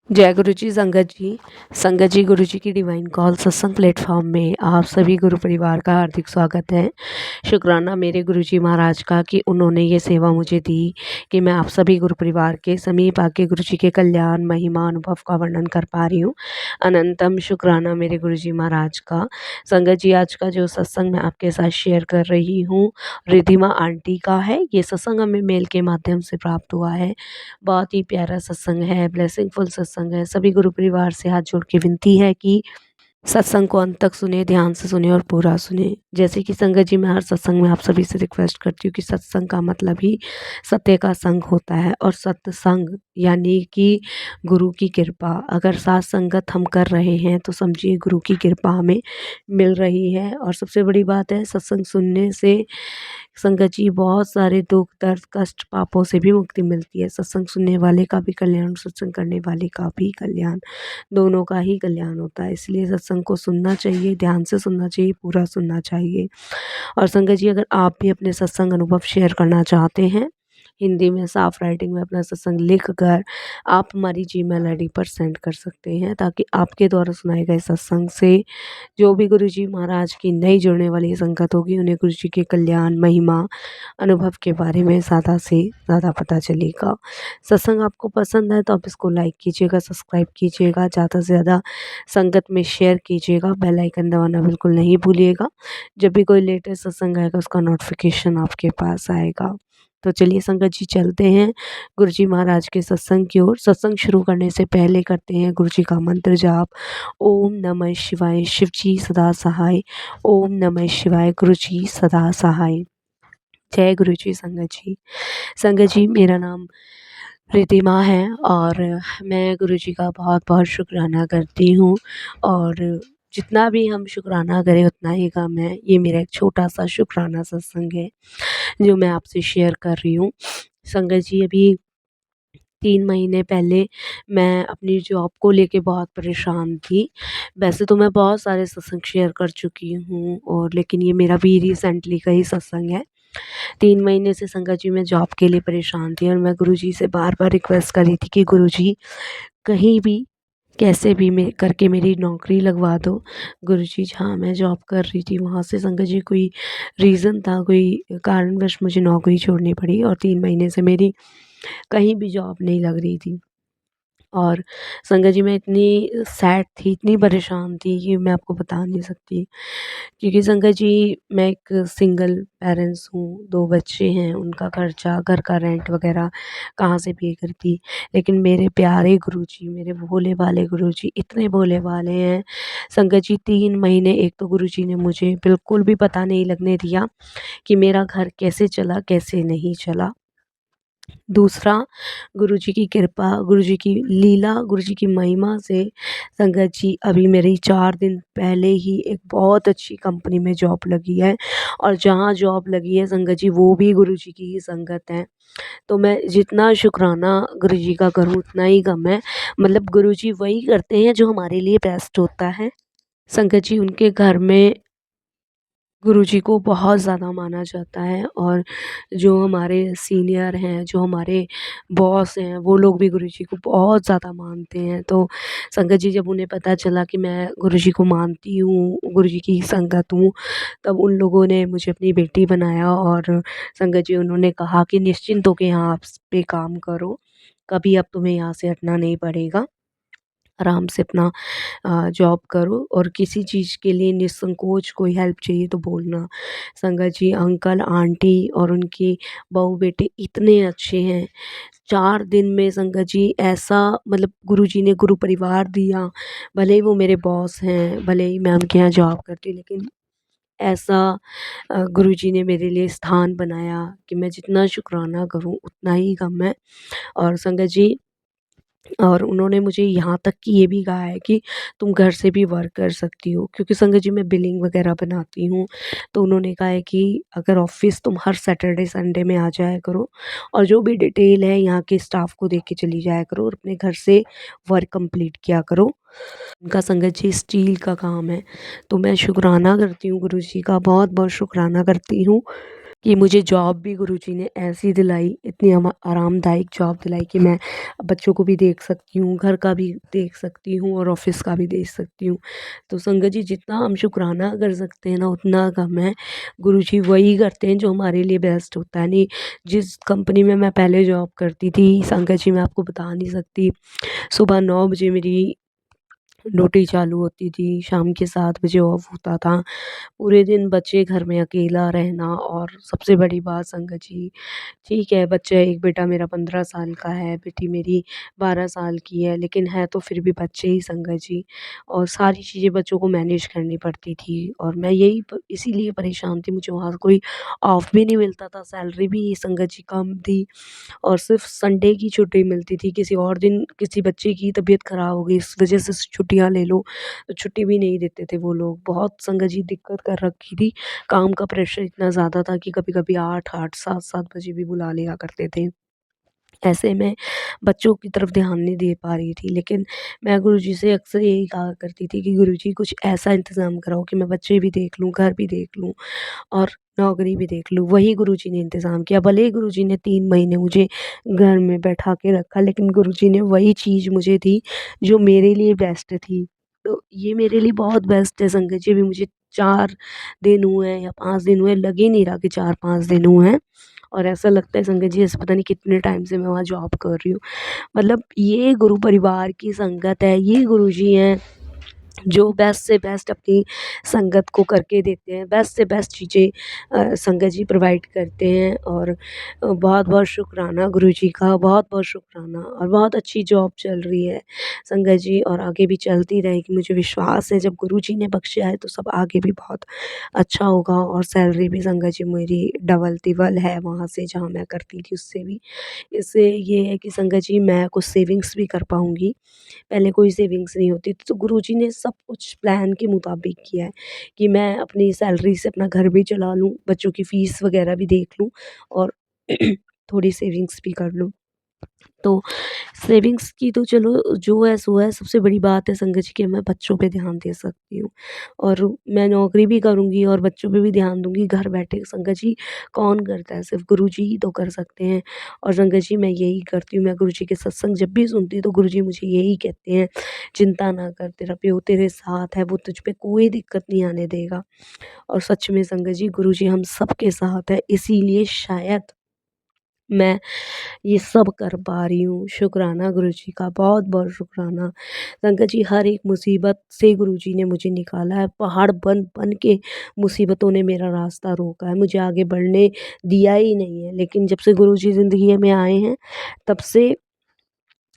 जय गुरु जी, संगत जी गुरु जी की डिवाइन कॉल सत्संग प्लेटफॉर्म में आप सभी गुरु परिवार का हार्दिक स्वागत है। शुक्राना मेरे गुरु जी महाराज का कि उन्होंने ये सेवा मुझे दी कि मैं आप सभी गुरु परिवार के समीप आके गुरु जी के कल्याण महिमा अनुभव का वर्णन कर पा रही हूँ। अनंतम शुक्राना मेरे गुरु जी महाराज का। संगत जी, आज का जो सत्संग मैं आपके साथ शेयर कर रही हूँ रिधिमा आंटी का है। ये सत्संग हमें मेल के माध्यम से प्राप्त हुआ है। बहुत ही प्यारा सत्संग है, ब्लेसिंगफुल सत्संग है। सभी गुरु परिवार से हाथ जोड़ के विनती है कि सत्संग को अंत तक सुने, ध्यान से सुने और पूरा सुने। जैसे कि संगत जी, मैं हर सत्संग में आप सभी से रिक्वेस्ट करती हूँ कि सत्संग का मतलब ही सत्य का संग होता है और सत्संग यानी कि गुरु की कृपा। अगर साथ संगत हम कर रहे हैं तो समझिए गुरु की कृपा हमें मिल रही है। और सबसे बड़ी बात है, सत्संग सुनने से संगत जी बहुत सारे दुख दर्द कष्ट पापों से भी मुक्ति मिलती है। सत्संग सुनने वाले का भी कल्याण, सत्संग करने वाले का भी कल्याण, दोनों का ही कल्याण होता है। इसलिए सत्संग को सुनना चाहिए, ध्यान से सुनना चाहिए, पूरा सुनना चाहिए। और संगत जी, अगर आप भी अपने सत्संग अनुभव शेयर करना चाहते हैं, हिंदी में साफ राइटिंग में अपना सत्संग लिख कर आप हमारी जीमेल आईडी पर सेंड कर सकते हैं, ताकि आपके द्वारा सुनाए गए सत्संग से जो भी गुरु जी महाराज की नई जुड़ने वाली संगत होगी उन्हें गुरु जी के कल्याण महिमा अनुभव के बारे में ज़्यादा से ज़्यादा पता चलेगा। सत्संग आपको पसंद है तो आप इसको लाइक कीजिएगा, सब्सक्राइब कीजिएगा, ज़्यादा से ज़्यादा संगत में शेयर कीजिएगा, बेल आइकन दबाना बिल्कुल नहीं भूलिएगा। जब भी कोई लेटेस्ट सत्संग आएगा उसका नोटिफिकेशन आपके पास आएगा। तो चलिए संगत जी, चलते हैं गुरु जी महाराज के सत्संग की ओर। सत्संग शुरू करने से पहले करते हैं गुरु जी का मंत्र जाप। ओम नमः शिवाय, शिव जी सदा सहाय। ओम नमः शिवाय, गुरु जी सदा सहाय। जय गुरु जी। संगत जी, मेरा नाम रिधिमा है और मैं गुरु जी का बहुत बहुत शुक्राना करती हूँ। और जितना भी हम शुक्राना करें उतना ही कम है। ये मेरा एक छोटा सा शुक्राना सत्संग है जो मैं आपसे शेयर कर रही हूँ। संगत जी, अभी 3 महीने पहले मैं अपनी जॉब को लेके बहुत परेशान थी। वैसे तो मैं बहुत सारे सत्संग शेयर कर चुकी हूँ, और लेकिन ये मेरा भी रिसेंटली का ही सत्संग है। 3 महीने से संगत जी मैं जॉब के लिए परेशान थी और मैं गुरुजी से बार-बार रिक्वेस्ट कर रही थी कि गुरुजी, कहीं भी कैसे भी करके मेरी नौकरी लगवा दो। गुरुजी, जहाँ मैं जॉब कर रही थी वहाँ से संगत जी कोई रीज़न था, कोई कारणवश मुझे नौकरी छोड़नी पड़ी और 3 महीने से मेरी कहीं भी जॉब नहीं लग रही थी। और संगत जी, मैं इतनी सैड थी, इतनी परेशान थी कि मैं आपको बता नहीं सकती। क्योंकि संगत जी, मैं एक सिंगल पेरेंट्स हूँ, 2 बच्चे हैं, उनका खर्चा, घर का रेंट वग़ैरह कहाँ से पे करती। लेकिन मेरे प्यारे गुरुजी, मेरे भोले भाले गुरुजी इतने भोले भाले हैं। संगत जी, 3 महीने एक तो गुरुजी ने मुझे बिल्कुल भी पता नहीं लगने दिया कि मेरा घर कैसे चला, कैसे नहीं चला। दूसरा, गुरुजी की कृपा, गुरुजी की लीला, गुरुजी की महिमा से संगत जी अभी मेरी 4 दिन पहले ही एक बहुत अच्छी कंपनी में जॉब लगी है। और जहाँ जॉब लगी है संगत जी, वो भी गुरुजी की ही संगत है। तो मैं जितना शुक्राना गुरुजी का करूँ उतना ही कम है। मतलब गुरुजी वही करते हैं जो हमारे लिए बेस्ट होता है। संगत जी, उनके घर में गुरुजी को बहुत ज़्यादा माना जाता है, और जो हमारे सीनियर हैं, जो हमारे बॉस हैं, वो लोग भी गुरुजी को बहुत ज़्यादा मानते हैं। तो संगत जी, जब उन्हें पता चला कि मैं गुरुजी को मानती हूँ, गुरुजी की संगत हूँ, तब उन लोगों ने मुझे अपनी बेटी बनाया। और संगत जी, उन्होंने कहा कि निश्चिंत होके यहाँ आप पे काम करो, कभी अब तुम्हें यहाँ से हटना नहीं पड़ेगा। आराम से अपना जॉब करो, और किसी चीज़ के लिए निसंकोच कोई हेल्प चाहिए तो बोलना। संगत जी, अंकल आंटी और उनकी बहू बेटे इतने अच्छे हैं। 4 दिन में संगत जी ऐसा, मतलब गुरुजी ने गुरु परिवार दिया। भले ही वो मेरे बॉस हैं, भले ही मैं उनके यहाँ जॉब करती हूँ, लेकिन ऐसा गुरुजी ने मेरे लिए स्थान बनाया कि मैं जितना शुक्राना करूँ उतना ही कम है। और संगत जी, और उन्होंने मुझे यहाँ तक कि ये भी कहा है कि तुम घर से भी वर्क कर सकती हो, क्योंकि संगत जी मैं बिलिंग वगैरह बनाती हूँ। तो उन्होंने कहा है कि अगर ऑफ़िस तुम हर सैटरडे संडे में आ जाया करो, और जो भी डिटेल है यहाँ के स्टाफ को दे के चली जाया करो, और अपने घर से वर्क कंप्लीट किया करो। उनका संगत जी स्टील का काम है। तो मैं शुक्राना करती हूँ गुरुजी का, बहुत-बहुत शुक्राना करती हूँ कि मुझे जॉब भी गुरुजी ने ऐसी दिलाई, इतनी आरामदायक जॉब दिलाई कि मैं बच्चों को भी देख सकती हूँ, घर का भी देख सकती हूँ और ऑफ़िस का भी देख सकती हूँ। तो संगत जी, जितना हम शुकराना कर सकते हैं ना उतना कम है। गुरुजी वही करते हैं जो हमारे लिए बेस्ट होता है। नहीं, जिस कंपनी में मैं पहले जॉब करती थी संगत जी, मैं आपको बता नहीं सकती, सुबह 9 बजे मेरी ड्यूटी चालू होती थी, शाम के 7 बजे ऑफ होता था। पूरे दिन बच्चे घर में अकेला रहना, और सबसे बड़ी बात संगत जी, ठीक है, बच्चा एक बेटा मेरा 15 साल का है, बेटी मेरी 12 साल की है, लेकिन है तो फिर भी बच्चे ही संगत जी। और सारी चीज़ें बच्चों को मैनेज करनी पड़ती थी, और मैं यही इसीलिए परेशान थी, मुझे वहाँ कोई ऑफ भी नहीं मिलता था, सैलरी भी संगत जी कम थी, और सिर्फ संडे की छुट्टी मिलती थी। किसी और दिन किसी बच्चे की तबीयत ख़राब हो गई, इस वजह से छुट्टियाँ ले लो, तो छुट्टी भी नहीं देते थे वो लोग। बहुत संगत जी दिक्कत कर रखी थी। काम का प्रेशर इतना ज़्यादा था कि कभी-कभी 8-8, 7-7 बजे भी बुला लिया करते थे। ऐसे में बच्चों की तरफ ध्यान नहीं दे पा रही थी, लेकिन मैं गुरुजी से अक्सर यही कहा करती थी कि गुरुजी कुछ ऐसा इंतज़ाम कराओ कि मैं बच्चे भी देख लूँ, घर भी देख लूँ और नौकरी भी देख लूँ। वही गुरुजी ने इंतज़ाम किया। भले ही गुरुजी ने 3 महीने मुझे घर में बैठा के रखा, लेकिन गुरुजी ने वही चीज़ मुझे दी जो मेरे लिए बेस्ट थी। तो ये मेरे लिए बहुत बेस्ट है संगत जी। अभी मुझे 4 दिन हुए हैं या 5 दिन हुए हैं, लग ही नहीं रहा कि 4-5 दिन हुए हैं, और ऐसा लगता है संगत जी जैसे पता नहीं कितने टाइम से मैं वहाँ जॉब कर रही हूँ। मतलब ये गुरु परिवार की संगत है, ये गुरुजी हैं जो बेस्ट से बेस्ट अपनी संगत को करके देते हैं, बेस्ट से बेस्ट चीज़ें संगत जी प्रोवाइड करते हैं, और बहुत-बहुत शुकराना गुरुजी का, बहुत-बहुत शुकराना, और बहुत अच्छी जॉब चल रही है संगत जी, और आगे भी चलती रहेगी। मुझे विश्वास है जब गुरुजी ने बख्शा है तो सब आगे भी बहुत अच्छा होगा, और सैलरी भी संगत जी मेरी डबल-तिबल है वहाँ से जहाँ मैं करती थी उससे भी। इससे ये है कि संगत जी मैं कुछ सेविंग्स भी कर पाऊँगी। पहले कोई सेविंग्स नहीं होती थी, तो गुरुजी ने सब कुछ प्लान के मुताबिक किया है कि मैं अपनी सैलरी से अपना घर भी चला लूँ, बच्चों की फ़ीस वगैरह भी देख लूँ, और थोड़ी सेविंग्स भी कर लूँ। तो सेविंग्स की तो चलो जो है सो है, सबसे बड़ी बात है संगत जी कि मैं बच्चों पे ध्यान दे सकती हूँ, और मैं नौकरी भी करूँगी और बच्चों पे भी ध्यान दूँगी। घर बैठे संगत जी कौन करता है, सिर्फ़ गुरुजी ही तो कर सकते हैं, और संगत जी मैं यही करती हूँ। मैं गुरुजी के सत्संग जब भी सुनती हूँ तो गुरुजी मुझे यही कहते हैं, चिंता ना कर, तेरा प्यो तेरे साथ है, वो तुझ पे कोई दिक्कत नहीं आने देगा। और सच में संगत जी गुरुजी हम सबके साथ है, इसीलिए शायद मैं ये सब कर पा रही हूँ। शुकराना गुरुजी का, बहुत-बहुत शुकराना। संगत जी हर एक मुसीबत से गुरुजी ने मुझे निकाला है। पहाड़ बन-बन के मुसीबतों ने मेरा रास्ता रोका है, मुझे आगे बढ़ने दिया ही नहीं है। लेकिन जब से गुरुजी ज़िंदगी में आए हैं, तब से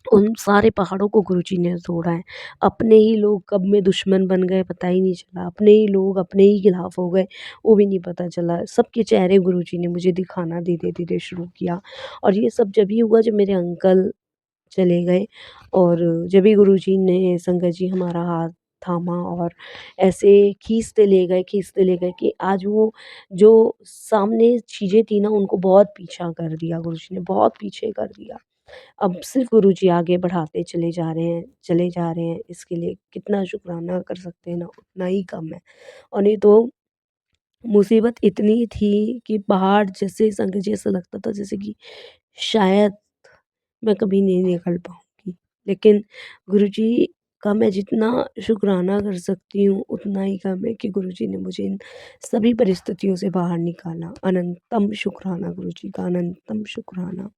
उन सारे पहाड़ों को गुरुजी ने तोड़ा है। अपने ही लोग कब में दुश्मन बन गए पता ही नहीं चला। अपने ही लोग अपने ही खिलाफ हो गए, वो भी नहीं पता चला। सबके चेहरे गुरुजी ने मुझे दिखाना धीरे-धीरे शुरू किया, और ये सब जभी हुआ जब मेरे अंकल चले गए, और जभी गुरुजी ने संगत जी हमारा हाथ थामा, और ऐसे खींचते ले गए कि आज वो जो सामने चीज़ें थी ना उनको बहुत पीछा कर दिया गुरुजी ने, बहुत पीछे कर दिया। अब सिर्फ़ गुरुजी आगे बढ़ाते चले जा रहे हैं, इसके लिए कितना शुकराना कर सकते हैं ना, उतना ही कम है। और नहीं तो मुसीबत इतनी थी कि पहाड़ जैसे संग जैसा लगता था जैसे कि शायद मैं कभी नहीं निकल पाऊँगी। लेकिन गुरुजी का मैं जितना शुकराना कर सकती हूँ, उतना ही कम है कि गुरुजी ने मुझे इन सभी परिस्थितियों से बाहर निकाला। अनंतम शुकराना गुरुजी का, अनंतम शुकराना।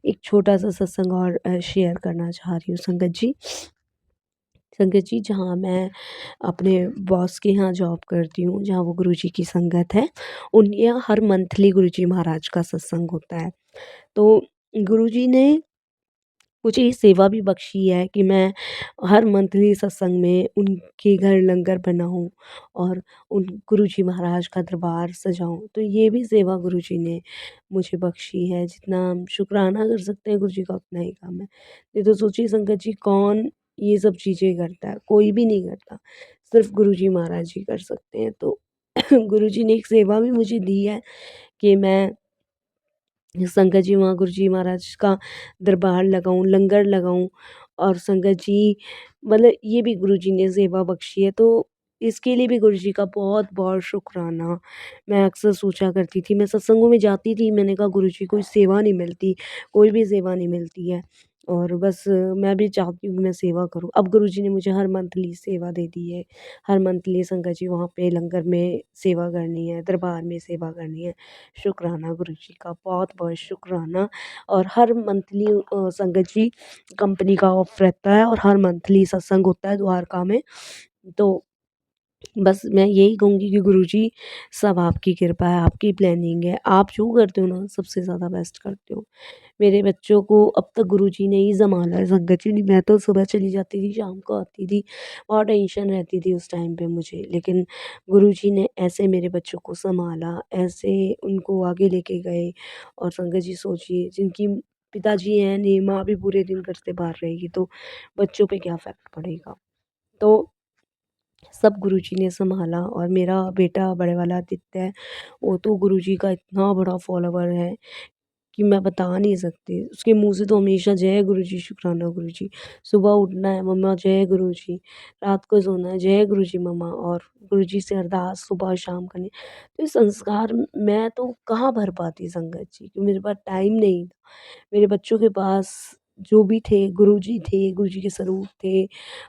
एक छोटा-सा सत्संग और शेयर करना चाह रही हूँ संगत जी। संगत जी, जहाँ मैं अपने बॉस के यहाँ जॉब करती हूँ, जहाँ वो गुरुजी की संगत है, उनके यहाँ हर मंथली गुरुजी महाराज का सत्संग होता है। तो गुरुजी ने मुझे ये सेवा भी बख्शी है कि मैं हर मंथली सत्संग में उनके घर लंगर बनाऊँ, और उन गुरुजी महाराज का दरबार सजाऊँ। तो ये भी सेवा गुरुजी ने मुझे बख्शी है। जितना हम शुकराना कर सकते हैं गुरुजी का उतना ही कम है। नहीं तो सोचिए संगत जी कौन ये सब चीज़ें करता है? कोई भी नहीं करता। सिर्फ़ गुरुजी महाराज ही कर सकते हैं। तो गुरुजी ने एक सेवा भी मुझे दी है कि मैं संगत जी वहाँ गुरुजी महाराज का दरबार लगाऊँ, लंगर लगाऊँ, और संगत जी मतलब ये भी गुरुजी ने सेवा बख्शी है। तो इसके लिए भी गुरुजी का बहुत-बहुत शुक्राना। मैं अक्सर सोचा करती थी, मैं सत्संगों में जाती थी, मैंने कहा गुरुजी कोई सेवा नहीं मिलती, कोई भी सेवा नहीं मिलती है और बस मैं भी चाहती हूँ कि मैं सेवा करूँ। अब गुरुजी ने मुझे हर मंथली सेवा दे दी है, हर मंथली संगत जी वहाँ पे लंगर में सेवा करनी है, दरबार में सेवा करनी है। शुक्राना गुरुजी का, बहुत-बहुत शुक्राना। और हर मंथली संगत जी कंपनी का ऑफ रहता है और हर मंथली सत्संग होता है द्वारका में। तो बस मैं यही कहूँगी कि गुरुजी सब आपकी कृपा है, आपकी प्लानिंग है। आप जो करते हो ना सबसे ज़्यादा बेस्ट करते हो। मेरे बच्चों को अब तक गुरुजी ने ही सँभाला है, संगत जी नहीं। मैं तो सुबह चली जाती थी, शाम को आती थी, बहुत टेंशन रहती थी उस टाइम पे मुझे। लेकिन गुरुजी ने ऐसे मेरे बच्चों को सँभाला, ऐसे उनको आगे लेके गए और संगत जी सोचिए जिनकी पिताजी हैं नहीं, माँ भी पूरे दिन घर से बाहर रहेगी तो बच्चों पे क्या इफ़ेक्ट पड़ेगा। तो सब गुरुजी ने सँभाला और मेरा बेटा बड़े वाला आदित्य है, वो तो गुरुजी का इतना बड़ा फॉलोवर है कि मैं बता नहीं सकती। उसके मुँह से तो हमेशा जय गुरुजी, शुक्राना गुरुजी। सुबह उठना है मम्मा जय गुरुजी, रात को सोना है जय गुरुजी मम्मा और गुरुजी से अरदास सुबह शाम करनी। तो ये संस्कार मैं तो कहाँ भर पाती संगत जी, कि मेरे पास टाइम नहीं था। मेरे बच्चों के पास जो भी थे, गुरुजी के स्वरूप थे,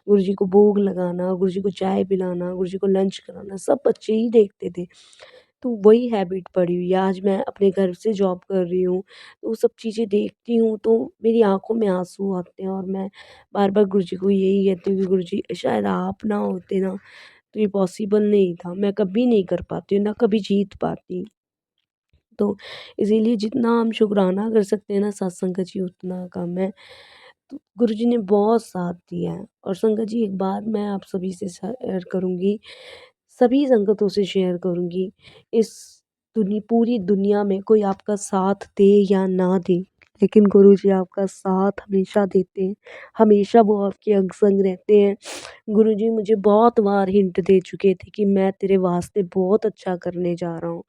गुरुजी को भोग लगाना, गुरुजी को चाय पिलाना, गुरुजी को लंच कराना, सब बच्चे ही देखते थे। तो वही हैबिट पड़ी हुई है। आज मैं अपने घर से जॉब कर रही हूँ, तो वो सब चीज़ें देखती हूँ तो मेरी आँखों में आँसू आते हैं और मैं बार-बार गुरुजी को यही कहती हूँ कि गुरुजी शायद आप ना होते ना, तो ये पॉसिबल नहीं था। मैं कभी नहीं कर पाती, ना कभी जीत पाती। तो इसीलिए जितना हम शुकराना कर सकते हैं ना सत्संग जी उतना कम है। तो गुरुजी ने बहुत साथ दिया है और संगत जी एक बात मैं आप सभी से शेयर करूँगी, सभी संगतों से शेयर करूँगी, इस पूरी दुनिया में कोई आपका साथ दे या ना दे, लेकिन गुरुजी आपका साथ हमेशा देते हैं, हमेशा वो आपके अंग संग रहते हैं। गुरुजी मुझे बहुत बार हिंट दे चुके थे कि मैं तेरे वास्ते बहुत अच्छा करने जा रहा हूँ।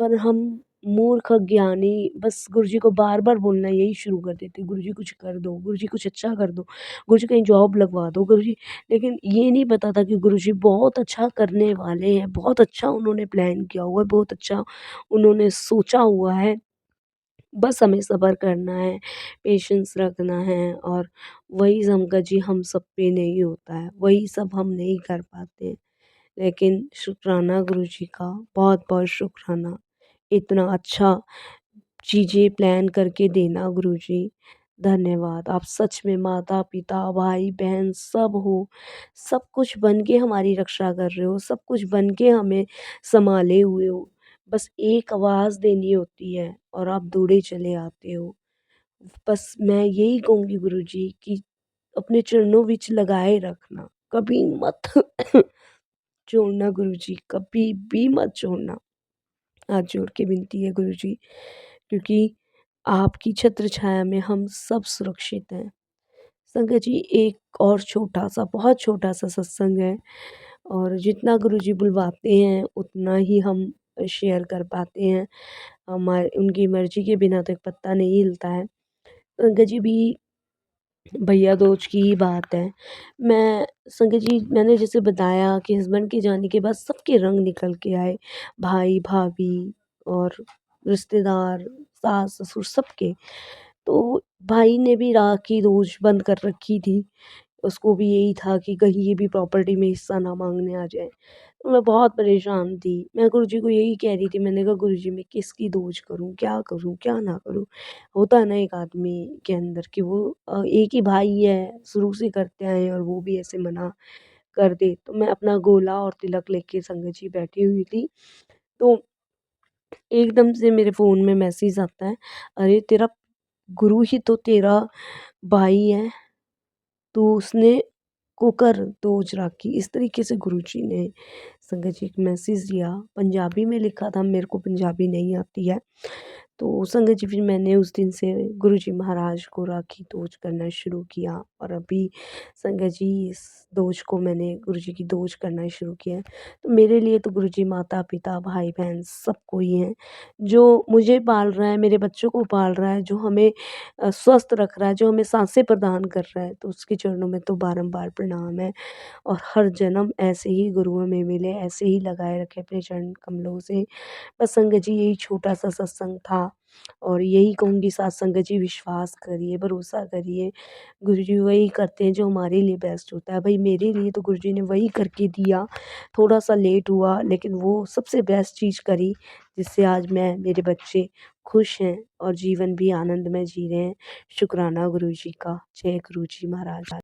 पर हम मूर्ख अज्ञानी बस गुरुजी को बार-बार बोलना यही शुरू कर देते, गुरुजी कुछ कर दो, गुरुजी कुछ अच्छा कर दो, गुरुजी कहीं जॉब लगवा दो, गुरुजी। लेकिन ये नहीं पता था कि गुरुजी बहुत अच्छा करने वाले हैं, बहुत अच्छा उन्होंने प्लान किया हुआ है, बहुत अच्छा उन्होंने सोचा हुआ है। बस हमें सब्र करना है, पेशेंस रखना है और वही संगत जी हम सब पे नहीं होता है, वही सब हम नहीं कर पाते हैं। लेकिन शुक्राना गुरुजी का, बहुत-बहुत शुक्राना। इतना अच्छा चीज़ें प्लान करके देना गुरुजी, धन्यवाद। आप सच में माता-पिता, भाई-बहन सब हो, सब कुछ बन के हमारी रक्षा कर रहे हो, सब कुछ बन के हमें सँभाले हुए हो। बस एक आवाज़ देनी होती है और आप दौड़े चले आते हो। बस मैं यही कहूँगी गुरुजी कि अपने चरणों विच लगाए रखना, कभी मत छोड़ना गुरुजी, कभी भी मत छोड़ना। हाथ जोड़ के विनती है गुरुजी, क्योंकि आपकी छत्र छाया में हम सब सुरक्षित हैं। संगत जी एक और छोटा-सा, बहुत छोटा-सा सत्संग है और जितना गुरुजी बुलवाते हैं उतना ही हम शेयर कर पाते हैं। उनकी मर्ज़ी के बिना तो एक पत्ता नहीं हिलता है। संगत जी भी भैया दूज की ही बात है। मैं संगत जी मैंने जैसे बताया कि हस्बैंड के जाने के बाद सबके रंग निकल के आए, भाई-भाभी और रिश्तेदार, सास-ससुर सबके। तो भाई ने भी राखी रोज़ बंद कर रखी थी। उसको भी यही था कि कहीं ये भी प्रॉपर्टी में हिस्सा ना माँगने आ जाए। तो मैं बहुत परेशान थी। मैं गुरुजी को यही कह रही थी, मैंने कहा गुरुजी मैं किसकी दोज करूँ, क्या ना करूँ? होता है ना एक आदमी के अंदर कि वो एक ही भाई है, शुरू से करते आए हैं और वो भी ऐसे मना कर दे। तो मैं अपना गोला और तिलक लेके संगत जी बैठी हुई थी। तो एकदम से मेरे फ़ोन में मैसेज आता है, "अरे! तेरा गुरु ही तो तेरा भाई है, तो उसने को कर दोज राखी।" इस तरीके से गुरुजी ने संगत जी एक मैसेज दिया, पंजाबी में लिखा था, मेरे को पंजाबी नहीं आती है। तो संगत जी फिर मैंने उस दिन से गुरुजी महाराज को राखी दोज करना शुरू किया और अभी संगत जी इस दोज को मैंने गुरुजी की दोज करना शुरू किया है। तो मेरे लिए तो गुरुजी माता-पिता, भाई-बहन सब कोई हैं, जो मुझे पाल रहा है, मेरे बच्चों को पाल रहा है, जो हमें स्वस्थ रख रहा है, जो हमें साँसें प्रदान कर रहा है, तो उसके चरणों में तो बारंबार प्रणाम है। और हर जन्म ऐसे ही गुरुओं में मिले, ऐसे ही लगाए रखे अपने चरण कमलों से। बस संगत जी यही छोटा-सा सत्संग था और यही कहूँगी साथ संगत जी विश्वास करिए, भरोसा करिए, गुरुजी वही करते हैं जो हमारे लिए बेस्ट होता है। भई मेरे लिए तो गुरुजी ने वही करके दिया, थोड़ा-सा लेट हुआ लेकिन वो सबसे बेस्ट चीज़ करी जिससे आज मैं, मेरे बच्चे खुश हैं और जीवन भी आनंद में जी रहे हैं। शुक्राना गुरुजी का। जय गुरुजी महाराज।